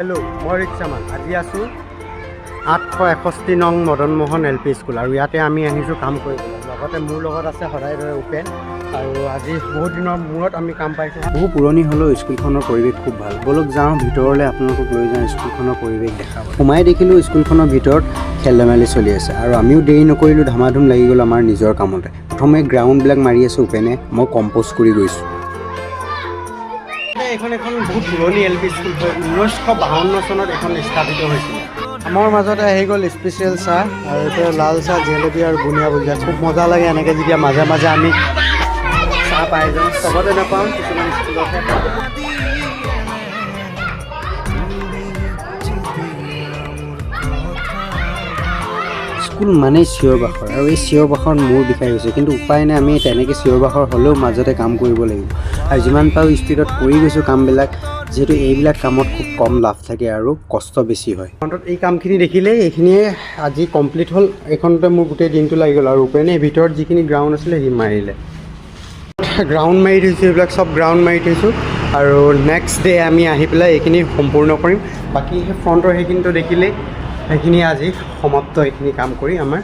Hello' মই ৰিক্সামান আজি আছোঁ 861 নং মদন মোহন LP স্কুল আৰু ইয়াতে আমি আহিছোঁ কাম কৰিবলৈ। লগতে মোৰ লগত আছে সদায় দৰে উপেন আৰু আজি বহুত দিনৰ মূৰত আমি কাম পাইছোঁ। বহু পুৰণি হ'লেও স্কুলখনৰ পৰিৱেশ খুব ভাল। বলক যাওঁ ভিতৰলৈ, আপোনালোকক লৈ যাওঁ স্কুলখনৰ পৰিৱেশ দেখাব। সোমাই দেখিলোঁ স্কুলখনৰ ভিতৰত খেল ধেমালি চলি আছে আৰু আমিও দেৰি নকৰিলোঁ, ধামাধুম লাগি গ'ল আমাৰ নিজৰ কামতে। প্ৰথমে গ্ৰাউণ্ডবিলাক মাৰি আছে উপেনে, মই কম্প'জ কৰি গৈছোঁ। এইখন বহুত পুৰণি LP স্কুল হয়। 1952 চনত এখন স্থাপিত হৈছিলে। আমাৰ মাজতে আহি গ'ল স্পেচিয়েল চাহ আৰু এতিয়া লাল চাহ, জেলেপি আৰু বুনিয়া ভুজিয়া। খুব মজা লাগে এনেকৈ যেতিয়া মাজে মাজে আমি চাহ পাই যাওঁ। চবতে নাপাওঁ, কিছুমান স্কুলতহে পাওঁ। স্কুল মানে চিঞৰ বাখৰ আৰু এই চিঞৰ বাখৰ মূৰ বিষাই গৈছে, কিন্তু উপায় নাই, আমি তেনেকৈ চিঞৰ বাখৰ হ'লেও মাজতে কাম কৰিব লাগিব আৰু যিমান পাৰোঁ স্পীডত কৰি গৈছোঁ কামবিলাক, যিহেতু এইবিলাক কামত খুব কম লাভ থাকে আৰু কষ্ট বেছি হয়। ফ্ৰণ্টত এই কামখিনি দেখিলে এইখিনিয়ে আজি কমপ্লিট হ'ল। এইখনতে মোৰ গোটেই দিনটো লাগি গ'ল আৰু উপেনে ভিতৰত যিখিনি গ্ৰাউণ্ড আছিলে সি মাৰিলে। গ্ৰাউণ্ড মাৰি থৈছোঁ, এইবিলাক চব গ্ৰাউণ্ড মাৰি থৈছোঁ আৰু নেক্সট ডে আমি আহি পেলাই এইখিনি সম্পূৰ্ণ কৰিম। বাকী সেই ফ্ৰণ্টৰ সেইখিনিতো দেখিলেই, সেইখিনি আজি সমাপ্ত। এইখিনি কাম কৰি আমাৰ